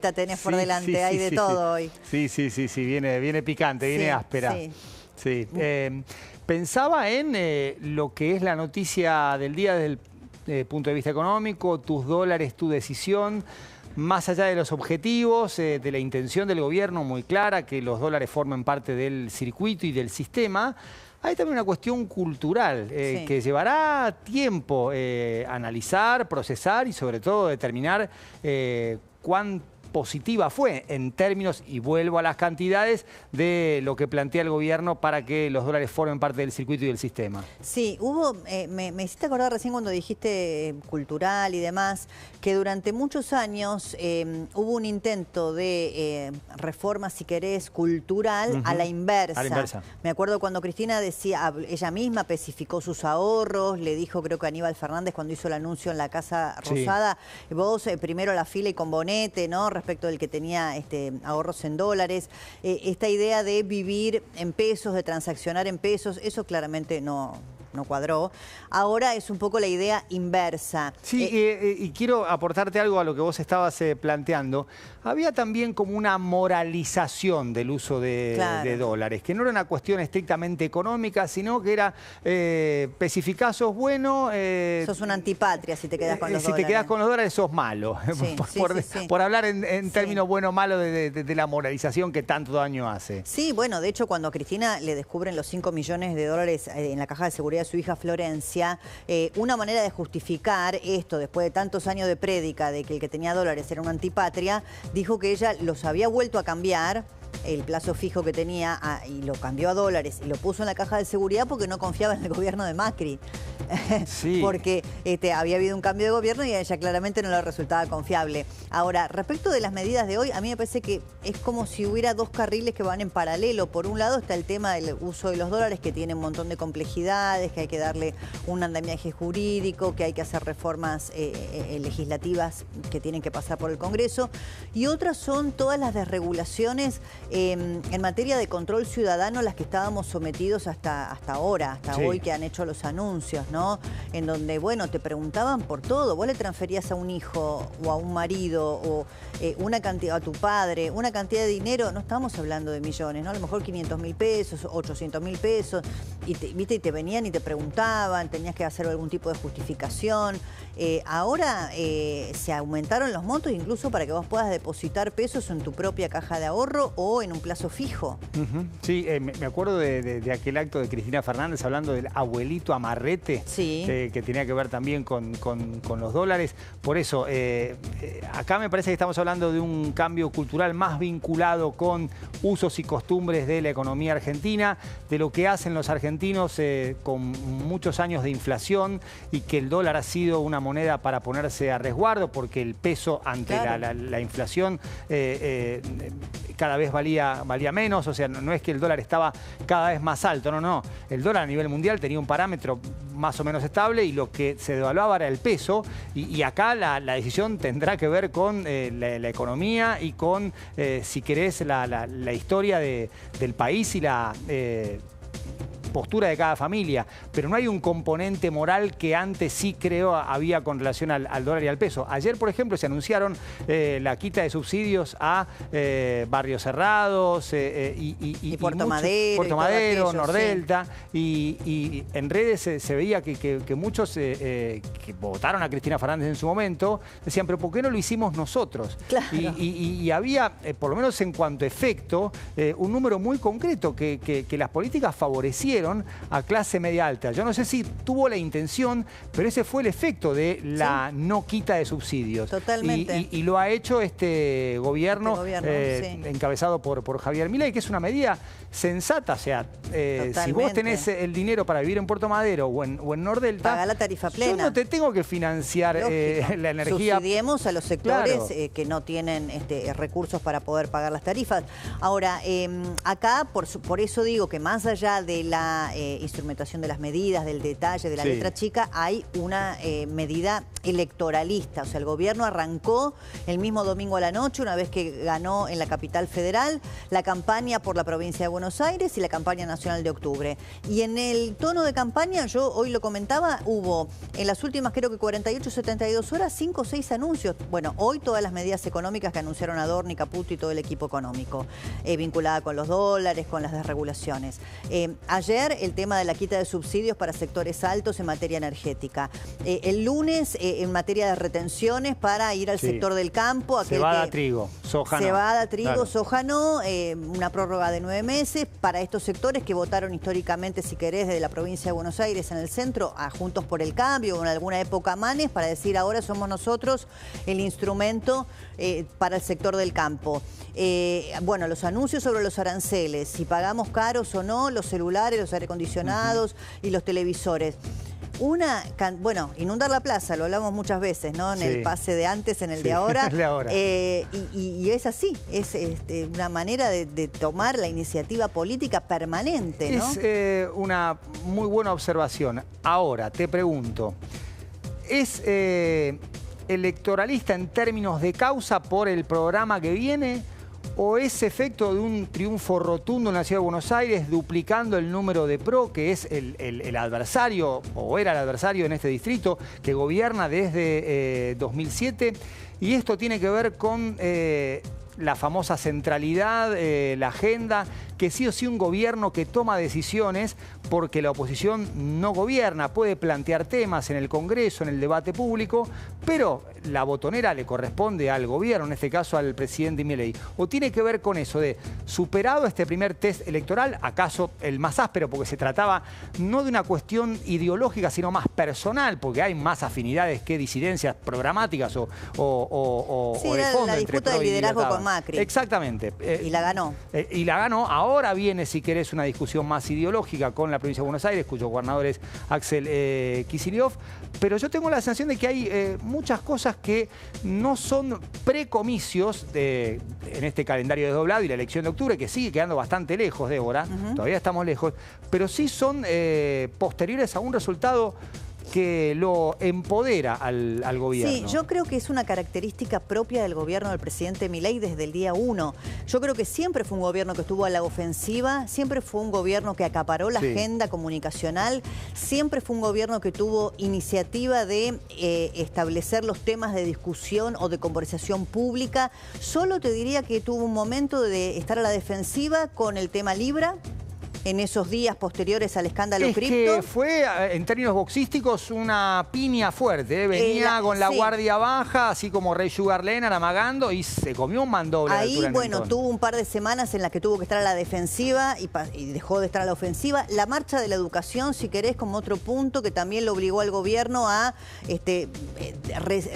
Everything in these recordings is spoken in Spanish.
tenés por Sí, delante, sí, hay sí, de sí, todo sí. hoy. Sí, viene picante, viene áspera. Sí. Sí. Pensaba en lo que es la noticia del día desde el punto de vista económico, tus dólares, tu decisión, más allá de los objetivos, de la intención del gobierno muy clara, que los dólares formen parte del circuito y del sistema. Hay también una cuestión cultural que llevará tiempo analizar, procesar y sobre todo determinar cuán positiva fue en términos, y vuelvo a las cantidades, de lo que plantea el gobierno para que los dólares formen parte del circuito y del sistema. Sí, hubo, me hiciste acordar recién cuando dijiste cultural y demás, que durante muchos años hubo un intento de reforma, si querés, cultural a la inversa. A la inversa. Me acuerdo cuando Cristina decía, ella misma especificó sus ahorros, le dijo creo que Aníbal Fernández cuando hizo el anuncio en la Casa Rosada, vos primero la fila y con bonete, ¿no? Respecto del que tenía ahorros en dólares. Esta idea de vivir en pesos, de transaccionar en pesos, eso claramente no cuadró. Ahora es un poco la idea inversa. Sí, y quiero aportarte algo a lo que vos estabas planteando. Había también como una moralización del uso de dólares, que no era una cuestión estrictamente económica, sino que era, especificás, sos bueno... sos una antipatria si te quedás con los dólares. Si te quedás con los dólares, sos malo. Por hablar en términos bueno o malo de la moralización que tanto daño hace. Sí, bueno, de hecho, cuando a Cristina le descubren los 5 millones de dólares en la caja de seguridad de su hija Florencia, una manera de justificar esto, después de tantos años de prédica de que el que tenía dólares era una antipatria, dijo que ella los había vuelto a cambiar, el plazo fijo que tenía, y lo cambió a dólares y lo puso en la caja de seguridad porque no confiaba en el gobierno de Macri. Sí. Porque había habido un cambio de gobierno y a ella claramente no le resultaba confiable. Ahora, respecto de las medidas de hoy, a mí me parece que es como si hubiera dos carriles que van en paralelo. Por un lado está el tema del uso de los dólares, que tiene un montón de complejidades, que hay que darle un andamiaje jurídico, que hay que hacer reformas legislativas que tienen que pasar por el Congreso. Y otras son todas las desregulaciones en materia de control ciudadano, las que estábamos sometidos hasta ahora, hasta hoy, que han hecho los anuncios, ¿no? En donde, bueno, te preguntaban por todo. Vos le transferías a un hijo o a un marido o una cantidad, a tu padre, una cantidad de dinero, no estamos hablando de millones, ¿no? A lo mejor 500.000 pesos, 800.000 pesos, y te venían y te preguntaban, tenías que hacer algún tipo de justificación. Ahora se aumentaron los montos incluso para que vos puedas depositar pesos en tu propia caja de ahorro o en un plazo fijo. Sí, me acuerdo de aquel acto de Cristina Fernández hablando del abuelito amarrete, que tenía que ver también con los dólares. Por eso, acá me parece que estamos hablando de un cambio cultural más vinculado con usos y costumbres de la economía argentina, de lo que hacen los argentinos con muchos años de inflación, y que el dólar ha sido una moneda para ponerse a resguardo porque el peso ante la inflación cada vez valía menos. O sea, no es que el dólar estaba cada vez más alto, no. El dólar a nivel mundial tenía un parámetro más o menos estable y lo que se devaluaba era el peso, y acá la decisión tendrá que ver con la economía y con, si querés, la historia del país y la postura de cada familia, pero no hay un componente moral que antes sí creo había con relación al dólar y al peso. Ayer, por ejemplo, se anunciaron la quita de subsidios a barrios cerrados y Puerto Madero, Nordelta, y en redes se veía que muchos que votaron a Cristina Fernández en su momento decían, pero ¿por qué no lo hicimos nosotros? Claro. Y había, por lo menos en cuanto a efecto, un número muy concreto que las políticas favorecieron a clase media alta. Yo no sé si tuvo la intención, pero ese fue el efecto de la no quita de subsidios. Totalmente. Y lo ha hecho este gobierno, encabezado por Javier Milei, que es una medida sensata. O sea, si vos tenés el dinero para vivir en Puerto Madero o en Nordelta, pagá la tarifa plena. Yo no te tengo que financiar la energía. Subsidiemos a los sectores que no tienen recursos para poder pagar las tarifas. Ahora, acá, por eso digo que más allá de la la instrumentación de las medidas, del detalle, de la letra chica, hay una medida electoralista. O sea, el gobierno arrancó el mismo domingo a la noche, una vez que ganó en la capital federal, la campaña por la provincia de Buenos Aires y la campaña nacional de octubre. Y en el tono de campaña, yo hoy lo comentaba, hubo en las últimas creo que 48, 72 horas, 5 o 6 anuncios. Bueno, hoy todas las medidas económicas que anunciaron Adorni, Caputo y todo el equipo económico, vinculada con los dólares, con las desregulaciones. Ayer el tema de la quita de subsidios para sectores altos en materia energética. El lunes en materia de retenciones para ir al sector del campo. Cebada, trigo, soja no. Cebada, trigo, soja no. Una prórroga de 9 meses para estos sectores que votaron históricamente, si querés, desde la provincia de Buenos Aires en el centro, a Juntos por el Cambio, o en alguna época Manes, para decir ahora somos nosotros el instrumento para el sector del campo. Bueno, los anuncios sobre los aranceles, si pagamos caros o no los celulares, los aire acondicionados y los televisores. Bueno, inundar la plaza, lo hablamos muchas veces, ¿no? En el pase de antes, en el de ahora. Y es así, es una manera de tomar la iniciativa política permanente, ¿no? Es una muy buena observación. Ahora, te pregunto, ¿es electoralista en términos de causa por el programa que viene? ¿O es efecto de un triunfo rotundo en la Ciudad de Buenos Aires, duplicando el número de PRO, que es el adversario, o era el adversario en este distrito, que gobierna desde 2007? Y esto tiene que ver con la famosa centralidad, la agenda, que sí o sí un gobierno que toma decisiones porque la oposición no gobierna, puede plantear temas en el Congreso, en el debate público, pero la botonera le corresponde al gobierno, en este caso al presidente Milei. ¿O tiene que ver con eso de, superado este primer test electoral, acaso el más áspero, porque se trataba no de una cuestión ideológica, sino más personal, porque hay más afinidades que disidencias programáticas o de fondo la disputa del liderazgo con Macri. Exactamente. Y la ganó. Y la ganó. Ahora viene, si querés, una discusión más ideológica con la provincia de Buenos Aires, cuyo gobernador es Axel Kicillof. Pero yo tengo la sensación de que hay muchas cosas que no son precomicios en este calendario desdoblado y la elección de octubre, que sigue quedando bastante lejos, Débora. Todavía estamos lejos. Pero sí son posteriores a un resultado que lo empodera al gobierno. Sí, yo creo que es una característica propia del gobierno del presidente Milei desde el día 1. Yo creo que siempre fue un gobierno que estuvo a la ofensiva, siempre fue un gobierno que acaparó la agenda comunicacional, siempre fue un gobierno que tuvo iniciativa de establecer los temas de discusión o de conversación pública. Solo te diría que tuvo un momento de estar a la defensiva con el tema Libra, en esos días posteriores al escándalo cripto. Que fue, en términos boxísticos, una piña fuerte. Venía con la guardia baja, así como Rey Sugar Leonard amagando, y se comió un mandoble. Ahí, bueno, tuvo un par de semanas en las que tuvo que estar a la defensiva y dejó de estar a la ofensiva. La marcha de la educación, si querés, como otro punto que también lo obligó al gobierno a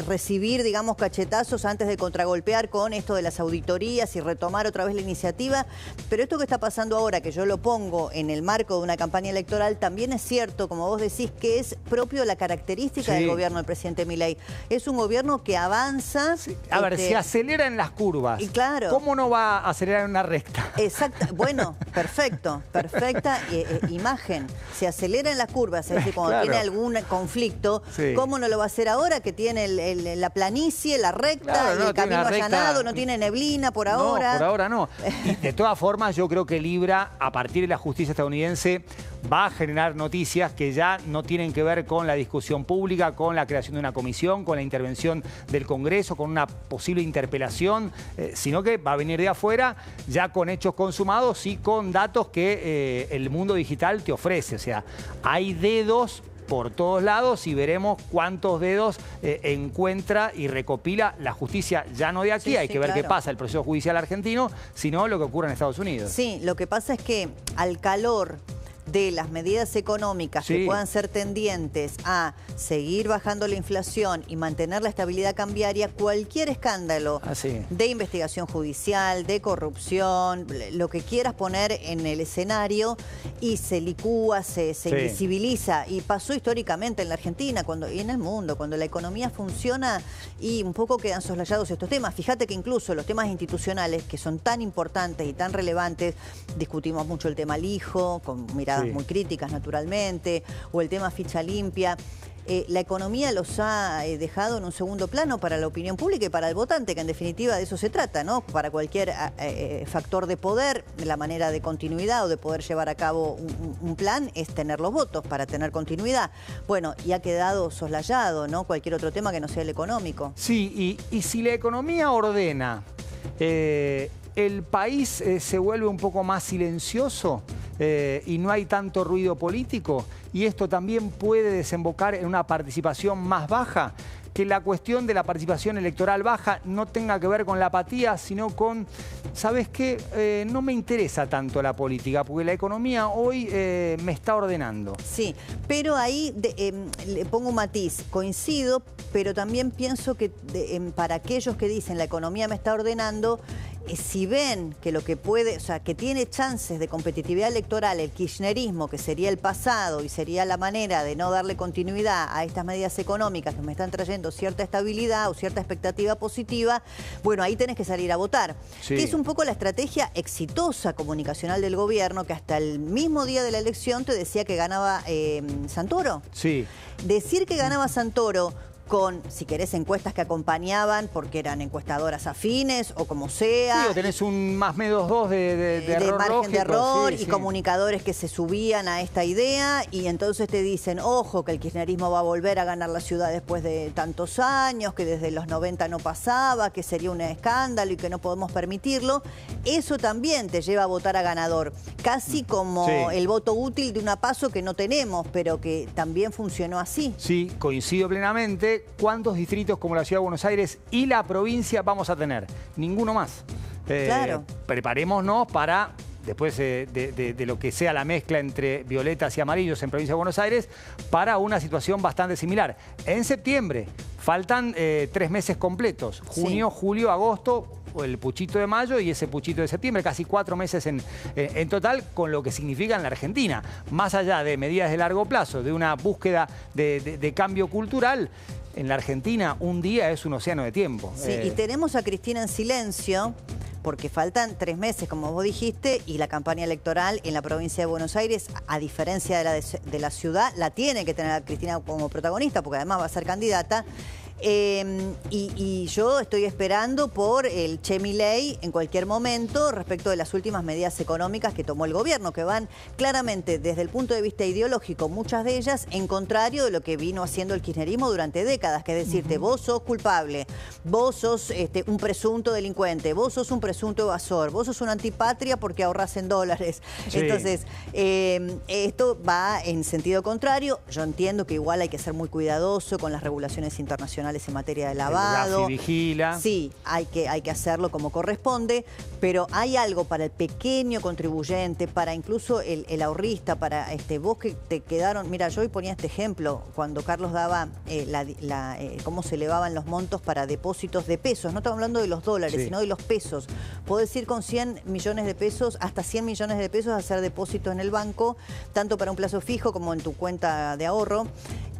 recibir, digamos, cachetazos antes de contragolpear con esto de las auditorías y retomar otra vez la iniciativa. Pero esto que está pasando ahora, que yo lo pongo en el marco de una campaña electoral, también es cierto, como vos decís, que es propio de la característica del gobierno del presidente Milei. Es un gobierno que avanza... A ver, se acelera en las curvas. Y claro. ¿Cómo no va a acelerar en una recta? Exacto. Bueno, perfecto. Perfecta imagen. Se acelera en las curvas, es decir, cuando tiene algún conflicto, ¿cómo no lo va a hacer ahora que tiene la planicie, la recta, y el camino allanado, no tiene neblina por ahora? No, por ahora no. Y de todas formas, yo creo que Libra, a partir de la justicia estadounidense, va a generar noticias que ya no tienen que ver con la discusión pública, con la creación de una comisión, con la intervención del Congreso, con una posible interpelación, sino que va a venir de afuera ya con hechos consumados y con datos que el mundo digital te ofrece. O sea, hay dedos por todos lados y veremos cuántos dedos encuentra y recopila la justicia, ya no de aquí, hay que ver qué pasa el proceso judicial argentino, sino lo que ocurre en Estados Unidos. Sí, lo que pasa es que al calor de las medidas económicas que puedan ser tendientes a seguir bajando la inflación y mantener la estabilidad cambiaria, cualquier escándalo de investigación judicial, de corrupción, lo que quieras poner en el escenario, y se licúa, se invisibiliza. Y pasó históricamente en la Argentina y en el mundo, cuando la economía funciona y un poco quedan soslayados estos temas. Fíjate que incluso los temas institucionales, que son tan importantes y tan relevantes, discutimos mucho el tema Lijo, con mirada miradas muy críticas naturalmente, o el tema ficha limpia. La economía los ha dejado en un segundo plano para la opinión pública y para el votante, que en definitiva de eso se trata, ¿no? Para cualquier factor de poder, la manera de continuidad o de poder llevar a cabo un plan es tener los votos para tener continuidad. Bueno, y ha quedado soslayado, ¿no? Cualquier otro tema que no sea el económico. Sí, y si la economía ordena, el país se vuelve un poco más silencioso y no hay tanto ruido político, y esto también puede desembocar en una participación más baja, que la cuestión de la participación electoral baja no tenga que ver con la apatía, sino con, ¿sabes qué? No me interesa tanto la política, porque la economía hoy me está ordenando. Sí, pero ahí le pongo un matiz, coincido, pero también pienso que para aquellos que dicen la economía me está ordenando, si ven que lo que puede, o sea, que tiene chances de competitividad electoral el kirchnerismo, que sería el pasado y sería la manera de no darle continuidad a estas medidas económicas que me están trayendo cierta estabilidad o cierta expectativa positiva, bueno, ahí tenés que salir a votar. Sí. Que es un poco la estrategia exitosa comunicacional del gobierno, que hasta el mismo día de la elección te decía que ganaba Santoro. Sí. Decir que ganaba Santoro con, si querés, encuestas que acompañaban porque eran encuestadoras afines o como sea. Sí, o tenés un más menos 2 de error margen lógico, de error sí, y comunicadores que se subían a esta idea y entonces te dicen, ojo, que el kirchnerismo va a volver a ganar la ciudad después de tantos años, que desde los 90 no pasaba, que sería un escándalo y que no podemos permitirlo. Eso también te lleva a votar a ganador, casi como el voto útil de una PASO que no tenemos, pero que también funcionó así. Sí, coincido plenamente. ¿Cuántos distritos como la Ciudad de Buenos Aires y la provincia vamos a tener? Ninguno más. Claro. Preparémonos para, después de lo que sea la mezcla entre violetas y amarillos en provincia de Buenos Aires, para una situación bastante similar. En septiembre faltan 3 meses completos, junio, julio, agosto, el puchito de mayo y ese puchito de septiembre, casi 4 meses en total, con lo que significa en la Argentina. Más allá de medidas de largo plazo, de una búsqueda de cambio cultural, en la Argentina un día es un océano de tiempo. Sí, y tenemos a Cristina en silencio, porque faltan 3 meses, como vos dijiste, y la campaña electoral en la provincia de Buenos Aires, a diferencia de la ciudad, la tiene que tener a Cristina como protagonista, porque además va a ser candidata. Y yo estoy esperando por el Che Milei en cualquier momento respecto de las últimas medidas económicas que tomó el gobierno, que van claramente desde el punto de vista ideológico, muchas de ellas en contrario de lo que vino haciendo el kirchnerismo durante décadas, que es decirte, vos sos culpable, vos sos un presunto delincuente, vos sos un presunto evasor, vos sos una antipatria porque ahorrás en dólares. Sí. Entonces, esto va en sentido contrario. Yo entiendo que igual hay que ser muy cuidadoso con las regulaciones internacionales en materia de lavado. El vigila. Sí, hay que hacerlo como corresponde, pero hay algo para el pequeño contribuyente, para incluso el ahorrista, para vos que te quedaron. Mira, yo hoy ponía este ejemplo, cuando Carlos daba cómo se elevaban los montos para depósitos de pesos. No estamos hablando de los dólares, sino de los pesos. Podés ir con 100 millones de pesos, hasta 100 millones de pesos a hacer depósitos en el banco, tanto para un plazo fijo como en tu cuenta de ahorro.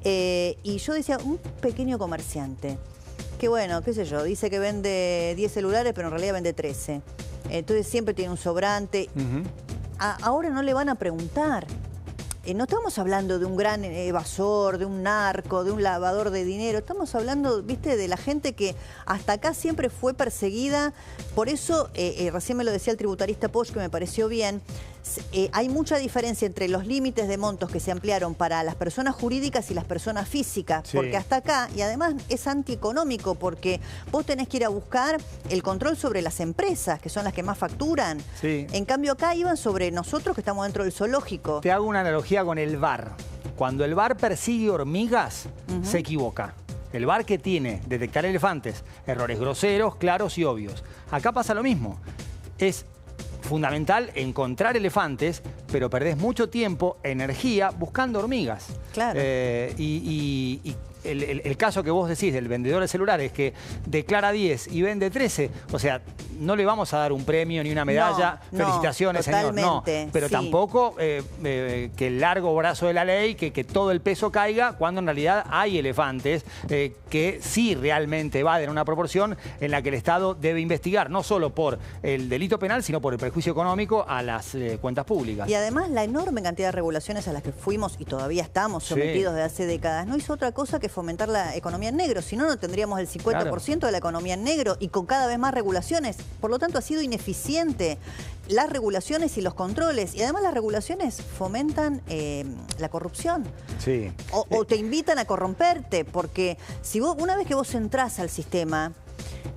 Y yo decía, un pequeño comerciante, que bueno, qué sé yo, dice que vende 10 celulares, pero en realidad vende 13. Entonces siempre tiene un sobrante. Ahora no le van a preguntar. No estamos hablando de un gran evasor, de un narco, de un lavador de dinero. Estamos hablando, viste, de la gente que hasta acá siempre fue perseguida. Por eso, recién me lo decía el tributarista Poch, que me pareció bien, hay mucha diferencia entre los límites de montos que se ampliaron para las personas jurídicas y las personas físicas. Sí. Porque hasta acá, y además es antieconómico, porque vos tenés que ir a buscar el control sobre las empresas, que son las que más facturan. Sí. En cambio acá iban sobre nosotros que estamos dentro del zoológico. Te hago una analogía con el VAR. Cuando el VAR persigue hormigas, se equivoca. El VAR que tiene detectar elefantes, errores groseros, claros y obvios. Acá pasa lo mismo. Es fundamental encontrar elefantes, pero perdés mucho tiempo, energía, buscando hormigas. Claro. El caso que vos decís del vendedor de celulares que declara 10 y vende 13, o sea, no le vamos a dar un premio ni una medalla. Felicitaciones, señor. No, pero tampoco que el largo brazo de la ley, que todo el peso caiga, cuando en realidad hay elefantes que sí realmente evaden una proporción en la que el Estado debe investigar, no solo por el delito penal, sino por el perjuicio económico a las cuentas públicas. Y además la enorme cantidad de regulaciones a las que fuimos y todavía estamos sometidos desde hace décadas no hizo otra cosa que fomentar la economía en negro. Si no, no tendríamos el 50% de la economía en negro y con cada vez más regulaciones. Por lo tanto, ha sido ineficiente las regulaciones y los controles. Y además las regulaciones fomentan la corrupción. Sí. O te invitan a corromperte, porque si vos, una vez que vos entrás al sistema,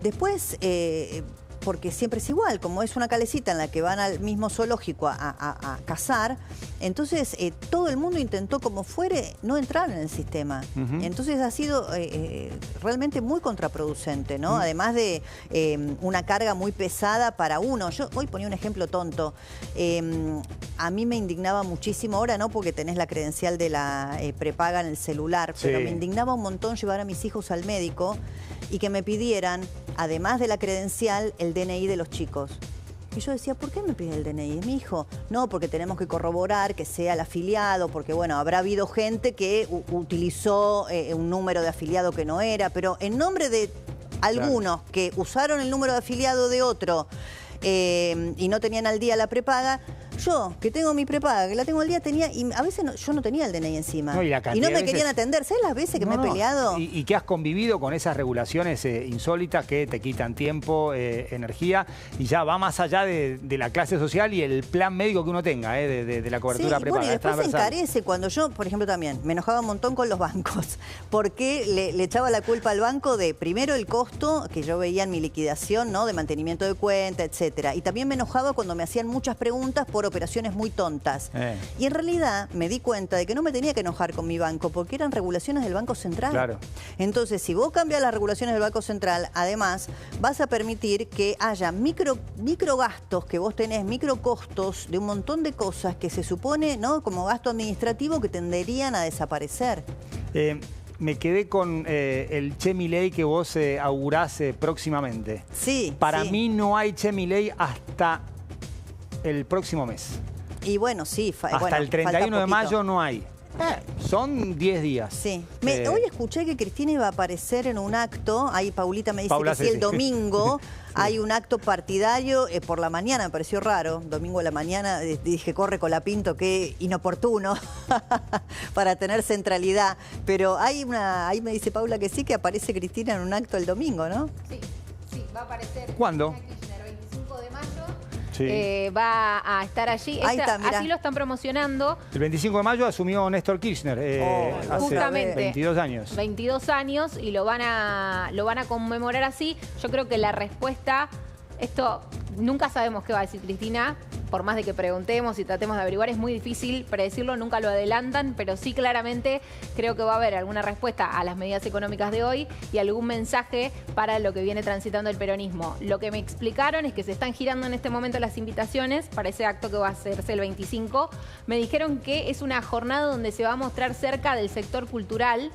después... porque siempre es igual, como es una calecita en la que van al mismo zoológico a cazar, entonces todo el mundo intentó como fuere no entrar en el sistema. Entonces ha sido realmente muy contraproducente, ¿no? Además de una carga muy pesada para uno. Yo hoy ponía un ejemplo tonto. A mí me indignaba muchísimo, ahora no porque tenés la credencial de la prepaga en el celular, pero me indignaba un montón llevar a mis hijos al médico y que me pidieran, además de la credencial, el DNI de los chicos. Y yo decía, ¿por qué me pide el DNI? Mi hijo, no, porque tenemos que corroborar que sea el afiliado, porque bueno, habrá habido gente que utilizó un número de afiliado que no era, pero en nombre de algunos que usaron el número de afiliado de otro y no tenían al día la prepaga, yo, que tengo mi prepaga, que la tengo al día, tenía, y a veces yo no tenía el DNI encima. No, y no me querían atender. ¿Sabes las veces que me he peleado? Y que has convivido con esas regulaciones insólitas que te quitan tiempo, energía, y ya va más allá de la clase social y el plan médico que uno tenga, de la cobertura prepaga. Bueno, y después se encarece. Cuando yo, por ejemplo, también me enojaba un montón con los bancos, porque le echaba la culpa al banco de, primero, el costo que yo veía en mi liquidación, ¿no? De mantenimiento de cuenta, etcétera. Y también me enojaba cuando me hacían muchas preguntas por operaciones muy tontas. Y en realidad me di cuenta de que no me tenía que enojar con mi banco porque eran regulaciones del Banco Central. Claro. Entonces, si vos cambias las regulaciones del Banco Central, además vas a permitir que haya micro gastos que vos tenés, micro costos de un montón de cosas que se supone, ¿no?, como gasto administrativo, que tenderían a desaparecer. Me quedé con el Che Milei que vos augurás próximamente. Sí. Para mí no hay Che Milei hasta el próximo mes. Y bueno, sí. Hasta el 31 de mayo no hay. Son 10 días. Sí. Hoy escuché que Cristina iba a aparecer en un acto. Ahí Paulita me dice que sí, el domingo hay un acto partidario por la mañana. Me pareció raro. Domingo a la mañana. Dije, corre Colapinto, qué inoportuno para tener centralidad. Pero ahí me dice Paula que sí, que aparece Cristina en un acto el domingo, ¿no? Sí, va a aparecer. ¿Cuándo? El 25 de mayo. Sí. Va a estar allí. Así lo están promocionando. El 25 de mayo asumió Néstor Kirchner hace 22 años. 22 años y lo van a conmemorar así. Yo creo que la respuesta, esto nunca sabemos qué va a decir Cristina, por más de que preguntemos y tratemos de averiguar, es muy difícil predecirlo, nunca lo adelantan, pero sí claramente creo que va a haber alguna respuesta a las medidas económicas de hoy y algún mensaje para lo que viene transitando el peronismo. Lo que me explicaron es que se están girando en este momento las invitaciones para ese acto que va a hacerse el 25. Me dijeron que es una jornada donde se va a mostrar cerca del sector cultural.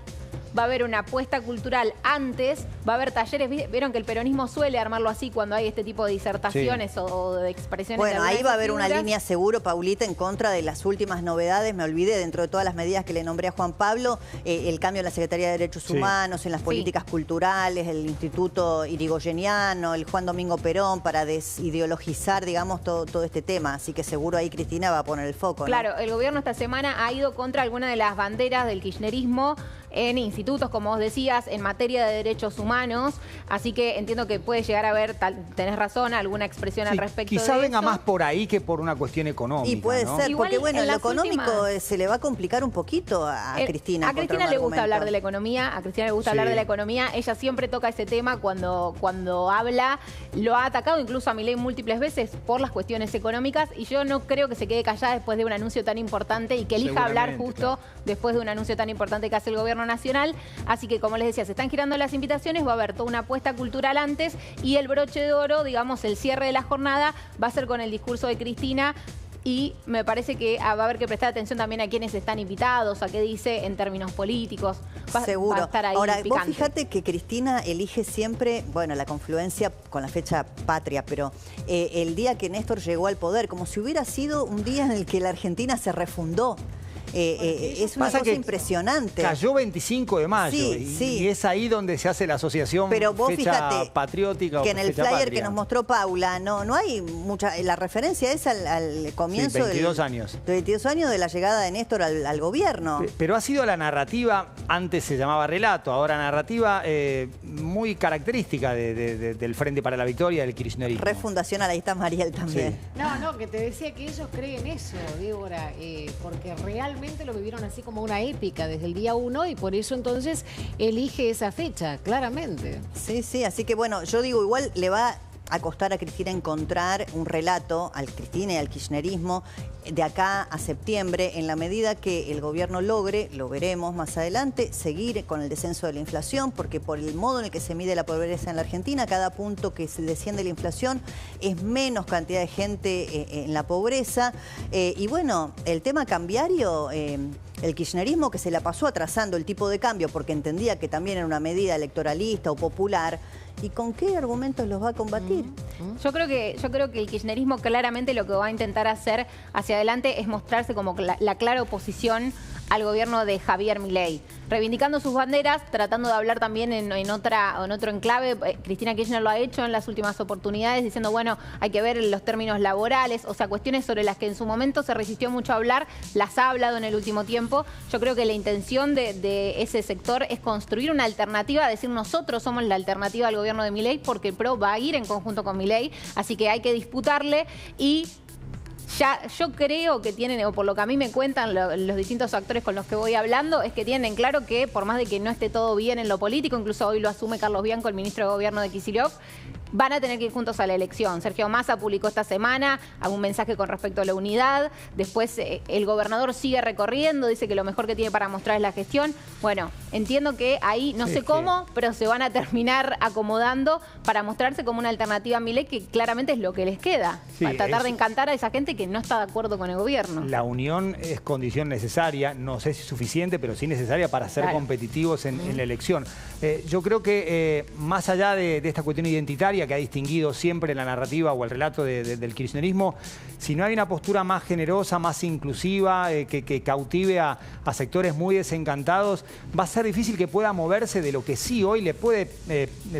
Va a haber una apuesta cultural antes, va a haber talleres. Vieron que el peronismo suele armarlo así cuando hay este tipo de disertaciones o de expresiones. Bueno, ahí va a haber una línea seguro, Paulita, en contra de las últimas novedades. Me olvidé, dentro de todas las medidas que le nombré a Juan Pablo, el cambio en la Secretaría de Derechos Humanos, en las políticas culturales, el Instituto Irigoyeniano, el Juan Domingo Perón, para desideologizar, digamos, todo este tema. Así que seguro ahí Cristina va a poner el foco, ¿no? Claro, el gobierno esta semana ha ido contra alguna de las banderas del kirchnerismo en institutos, como vos decías, en materia de derechos humanos. Así que entiendo que puede llegar a haber, tenés razón, alguna expresión al respecto de eso. Quizá venga más por ahí que por una cuestión económica. Y puede ser, igual, porque bueno, en lo económico se le va a complicar un poquito a Cristina. A Cristina le gusta hablar de la economía, hablar de la economía. Ella siempre toca ese tema cuando habla. Lo ha atacado incluso a Milei múltiples veces por las cuestiones económicas, y yo no creo que se quede callada después de un anuncio tan importante y que elija hablar justo después de un anuncio tan importante que hace el gobierno nacional. Así que, como les decía, se están girando las invitaciones, va a haber toda una apuesta cultural antes, y el broche de oro, digamos, el cierre de la jornada va a ser con el discurso de Cristina, y me parece que va a haber que prestar atención también a quienes están invitados, a qué dice en términos políticos. Seguro. Va a estar ahí Ahora, picante. vos fíjate que Cristina elige siempre, bueno, la confluencia con la fecha patria, pero el día que Néstor llegó al poder, como si hubiera sido un día en el que la Argentina se refundó. Es una cosa impresionante. Cayó 25 de mayo y es ahí donde se hace la asociación. Pero vos fecha fíjate patriótica que o en el fecha flyer patria. que nos mostró Paula no hay mucha. La referencia es al comienzo 22 años. de 22 años de la llegada de Néstor al gobierno. Pero ha sido la narrativa, antes se llamaba relato, ahora narrativa muy característica del Frente para la Victoria, del kirchnerismo. Refundacional, ahí está Mariel también. Sí. No, que te decía que ellos creen eso, Débora, porque realmente lo vivieron así como una épica desde el día 1 y por eso entonces elige esa fecha, claramente. Sí, así que bueno, yo digo, igual le va a costar a Cristina encontrar un relato al Cristina y al kirchnerismo de acá a septiembre, en la medida que el gobierno logre, lo veremos más adelante, seguir con el descenso de la inflación, porque por el modo en el que se mide la pobreza en la Argentina, cada punto que se desciende la inflación es menos cantidad de gente en la pobreza. Y bueno, el tema cambiario, el kirchnerismo que se la pasó atrasando el tipo de cambio porque entendía que también era una medida electoralista o popular. ¿Y con qué argumentos los va a combatir? Yo creo que el kirchnerismo claramente lo que va a intentar hacer hacia adelante es mostrarse como la clara oposición al gobierno de Javier Milei, reivindicando sus banderas, tratando de hablar también en otro enclave. Cristina Kirchner lo ha hecho en las últimas oportunidades, diciendo, bueno, hay que ver los términos laborales, o sea, cuestiones sobre las que en su momento se resistió mucho a hablar, las ha hablado en el último tiempo. Yo creo que la intención de ese sector es construir una alternativa, decir, nosotros somos la alternativa al gobierno de Milei, porque el PRO va a ir en conjunto con Milei, así que hay que disputarle. Y ya yo creo que tienen, o por lo que a mí me cuentan los distintos actores con los que voy hablando, es que tienen claro que por más de que no esté todo bien en lo político, incluso hoy lo asume Carlos Bianco, el ministro de Gobierno de Kicillof, van a tener que ir juntos a la elección. Sergio Massa publicó esta semana algún mensaje con respecto a la unidad. Después el gobernador sigue recorriendo, dice que lo mejor que tiene para mostrar es la gestión. Bueno, entiendo que ahí, no sé cómo, pero se van a terminar acomodando para mostrarse como una alternativa a Milei, que claramente es lo que les queda. Para tratar de encantar a esa gente que no está de acuerdo con el gobierno. La unión es condición necesaria, no sé si suficiente, pero sí necesaria para ser competitivos en la elección. Yo creo que más allá de esta cuestión identitaria que ha distinguido siempre la narrativa o el relato del kirchnerismo, si no hay una postura más generosa, más inclusiva, que cautive a sectores muy desencantados, va a ser difícil que pueda moverse de lo que sí hoy le puede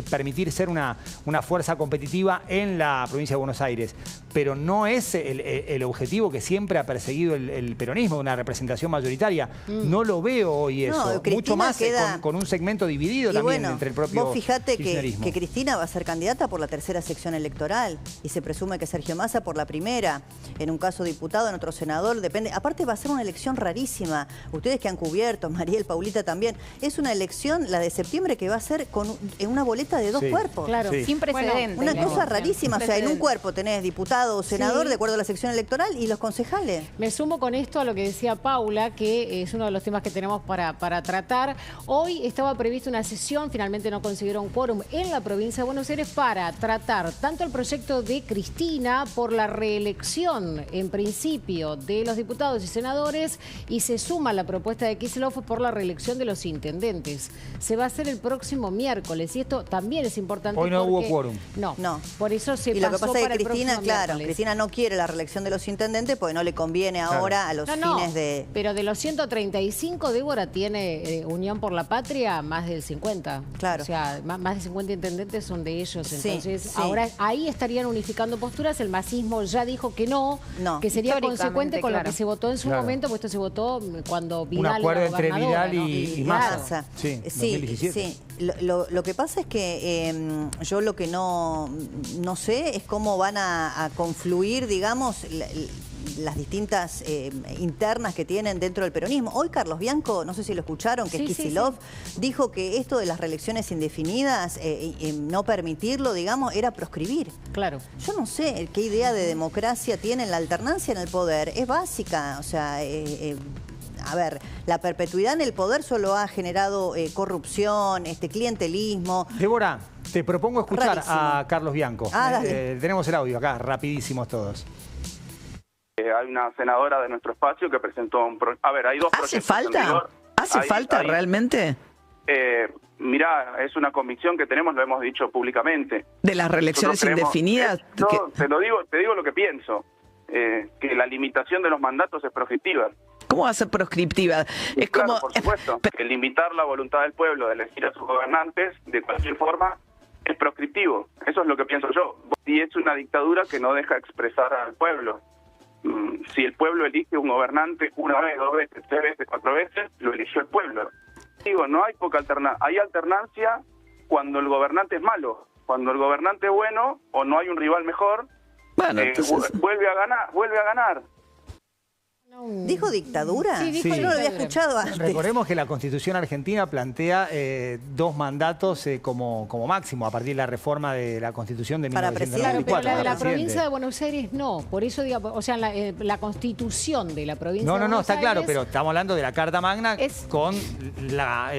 permitir ser una fuerza competitiva en la provincia de Buenos Aires. Pero no es el objetivo que siempre ha perseguido el peronismo, una representación mayoritaria. No lo veo hoy eso. Mucho más con un segmento dividido también entre el propio vos fijate kirchnerismo. que Cristina va a ser candidata por la tercera sección electoral y se presume que Sergio Massa por la primera, en un caso diputado, en otro senador, depende. Aparte va a ser una elección rarísima. Ustedes que han cubierto, Mariel, Paulita también, es una elección, la de septiembre, que va a ser con una boleta de dos cuerpos. Claro, sin precedentes. Una cosa rarísima, o sea, en un cuerpo tenés diputado o senador de acuerdo a la sección electoral y los concejales. Me sumo con esto a lo que decía Paula, que es uno de los temas que tenemos para tratar. Hoy estaba prevista una sesión, finalmente no consiguieron quórum en la provincia de Buenos Aires para tratar tanto el proyecto de Cristina por la reelección, en principio, de los diputados y senadores, y se suma la propuesta de Kicillof por la reelección de los intendentes. Se va a hacer el próximo miércoles y esto también es importante. Hoy no hubo quórum. No, por eso se pasó. Y lo que pasa es que Cristina, Cristina no quiere la reelección de los intendentes porque no le conviene ahora a los fines de... Pero de los 135, Débora tiene Unión por la Patria más del 50. Claro. O sea, más de 50 intendentes son de ellos. Entonces, ahora ahí estarían unificando posturas. El masismo ya dijo que no, que sería consecuente con lo que se votó en su momento, pues esto se votó cuando Vidal un acuerdo era entre Vidal y Massa. Sí, 2017. Lo que pasa es que yo lo que no sé es cómo van a confluir, digamos, las distintas internas que tienen dentro del peronismo. Hoy Carlos Bianco, no sé si lo escucharon, que es Kicillof, dijo que esto de las reelecciones indefinidas, no permitirlo, digamos, era proscribir. Claro. Yo no sé qué idea de democracia tienen. La alternancia en el poder es básica, o sea... a ver, la perpetuidad en el poder solo ha generado corrupción, clientelismo. Débora, te propongo escuchar a Rarísimo. Carlos Bianco. Dale. Tenemos el audio acá, rapidísimos todos. hay una senadora de nuestro espacio que presentó a ver, hay dos proyectos. ¿Hace falta realmente? Mirá, es una convicción que tenemos, lo hemos dicho públicamente. ¿De las reelecciones indefinidas? No, te digo lo que pienso, que la limitación de los mandatos es proscriptiva. ¿Cómo va a ser proscriptiva? Es claro, como... por supuesto, que limitar la voluntad del pueblo de elegir a sus gobernantes de cualquier forma es proscriptivo. Eso es lo que pienso yo. Y es una dictadura que no deja expresar al pueblo. Si el pueblo elige un gobernante una vez, 2 veces, 3 veces, 4 veces, lo eligió el pueblo. Digo, no hay poca alternancia. Hay alternancia cuando el gobernante es malo. Cuando el gobernante es bueno o no hay un rival mejor, bueno, entonces... vuelve a ganar. ¿Dijo dictadura? Sí, dijo Yo no lo había escuchado antes. Recordemos que la Constitución argentina plantea 2 mandatos como máximo a partir de la reforma de la Constitución de 1994. Claro, pero la de la presidente. provincia de Buenos Aires no. Por eso, digo, o sea, la Constitución de la provincia de Buenos Aires... está claro, pero estamos hablando de la Carta Magna con la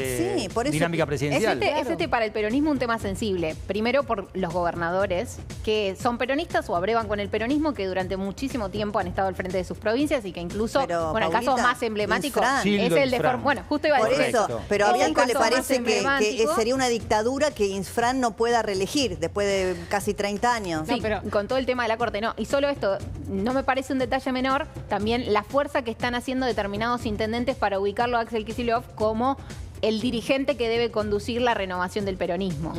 dinámica presidencial. Es para el peronismo un tema sensible. Primero por los gobernadores que son peronistas o abrevan con el peronismo, que durante muchísimo tiempo han estado al frente de sus provincias y que incluso, pero, bueno, Paulita, el caso más emblemático Infran. es el de bueno, justo iba a por decir eso, pero a es el Bianco le caso más parece que emblemático. sería una dictadura que Infran no pueda reelegir después de casi 30 años. Sí, pero con todo el tema de la Corte, no. Y solo esto, no me parece un detalle menor, también la fuerza que están haciendo determinados intendentes para ubicarlo a Axel Kicillof como el dirigente que debe conducir la renovación del peronismo.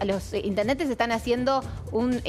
Los intendentes están haciendo un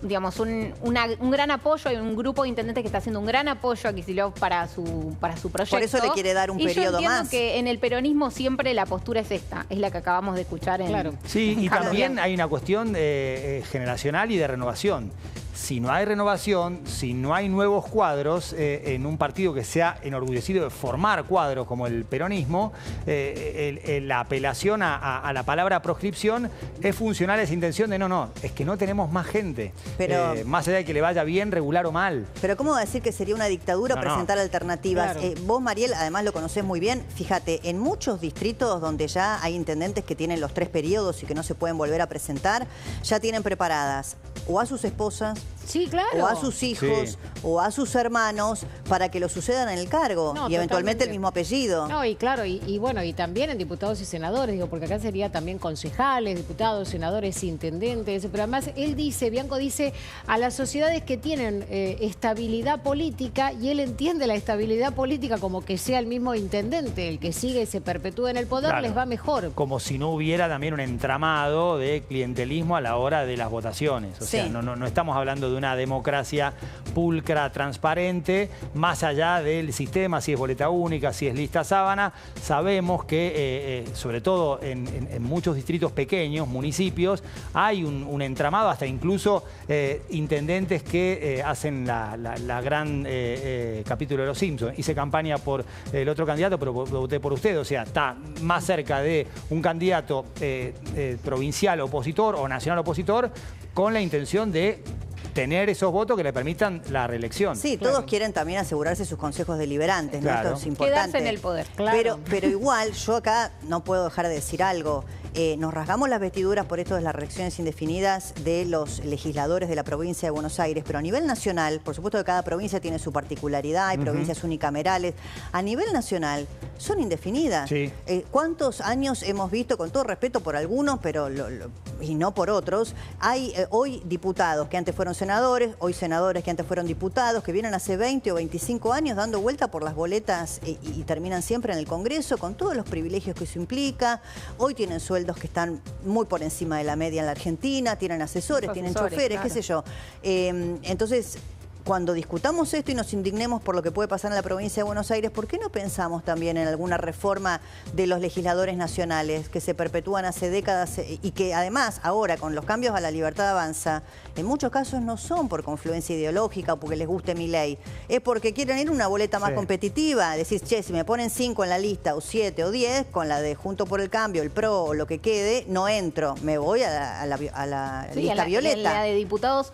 gran apoyo, hay un grupo de intendentes que está haciendo un gran apoyo a Kicillof para su proyecto. Por eso le quiere dar un periodo yo entiendo más. Que en el peronismo siempre la postura es esta, es la que acabamos de escuchar. Sí, y también hay una cuestión generacional y de renovación. Si no hay renovación, si no hay nuevos cuadros en un partido que se ha enorgullecido de formar cuadros como el peronismo, la apelación a la palabra proscripción es funcional a esa intención de es que no tenemos más gente. Pero, más allá de que le vaya bien, regular o mal. Pero ¿cómo va a decir que sería una dictadura presentar alternativas? Claro. Vos, Mariel, además lo conocés muy bien. Fíjate, en muchos distritos donde ya hay intendentes que tienen los 3 periodos y que no se pueden volver a presentar, ya tienen preparadas o a sus esposas, sí, claro, o a sus hijos, o a sus hermanos, para que lo sucedan en el cargo y eventualmente el mismo apellido. No, y claro, y bueno, y también en diputados y senadores, digo, porque acá sería también concejales, diputados, senadores, intendentes, pero además Bianco dice a las sociedades que tienen estabilidad política, y él entiende la estabilidad política como que sea el mismo intendente, el que sigue y se perpetúe en el poder, les va mejor. Como si no hubiera también un entramado de clientelismo a la hora de las votaciones. O sea, no estamos hablando de una democracia pulcra, transparente, más allá del sistema, si es boleta única, si es lista sábana. Sabemos que, sobre todo en muchos distritos pequeños, municipios, hay un entramado, hasta incluso intendentes que hacen la gran capítulo de Los Simpsons. Hice campaña por el otro candidato, pero voté por usted. O sea, está más cerca de un candidato provincial opositor o nacional opositor, con la intención de tener esos votos que le permitan la reelección. Sí, todos quieren también asegurarse sus consejos deliberantes, ¿no? Esto es importante. Quedarse en el poder. Claro. Pero igual, yo acá no puedo dejar de decir algo. Nos rasgamos las vestiduras por esto de las reelecciones indefinidas de los legisladores de la provincia de Buenos Aires, pero a nivel nacional, por supuesto que cada provincia tiene su particularidad, hay provincias unicamerales. A nivel nacional son indefinidas. Sí. ¿Cuántos años hemos visto, con todo respeto por algunos, pero y no por otros, hay hoy diputados que antes fueron senadores, hoy senadores que antes fueron diputados, que vienen hace 20 o 25 años dando vuelta por las boletas y terminan siempre en el Congreso con todos los privilegios que eso implica? Hoy tienen sueldos que están muy por encima de la media en la Argentina, tienen asesores, tienen choferes, claro, qué sé yo. Entonces, cuando discutamos esto y nos indignemos por lo que puede pasar en la provincia de Buenos Aires, ¿por qué no pensamos también en alguna reforma de los legisladores nacionales que se perpetúan hace décadas y que además ahora con los cambios a la libertad avanza, en muchos casos no son por confluencia ideológica o porque les guste Milei, es porque quieren ir a una boleta más competitiva, decir, che, si me ponen 5 en la lista o 7 o 10, con la de Junto por el Cambio, el PRO o lo que quede, no entro, me voy a la lista violeta. La de diputados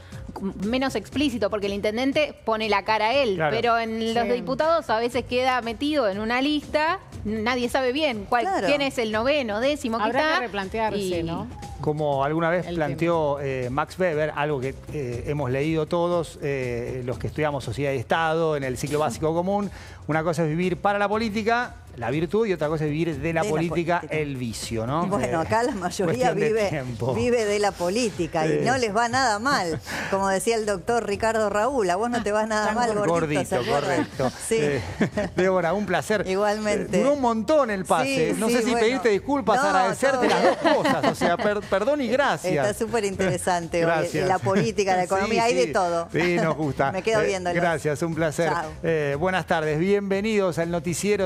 menos explícito, porque el intendente pone la cara a él, pero en los diputados a veces queda metido en una lista, nadie sabe bien quién es el noveno, décimo, habrá que replantearse, ¿no? como alguna vez planteó Max Weber, algo que hemos leído todos, los que estudiamos Sociedad y Estado en el ciclo básico común. Una cosa es vivir para la política, la virtud, y otra cosa es vivir de la política, el vicio, ¿no? Bueno, acá la mayoría vive de la política y no les va nada mal. Como decía el doctor Ricardo Raúl, a vos no te va nada mal, gordito. Correcto. Sí. Débora, un placer. Igualmente. Duró un montón el pase. Sí, no sé si pedirte disculpas, agradecerte las dos cosas. O sea, perdón y gracias. Está súper interesante hoy. Gracias. La política, la economía, hay de todo. Sí, nos gusta. Me quedo viéndolo. Gracias, un placer. Buenas tardes, bienvenidos al noticiero.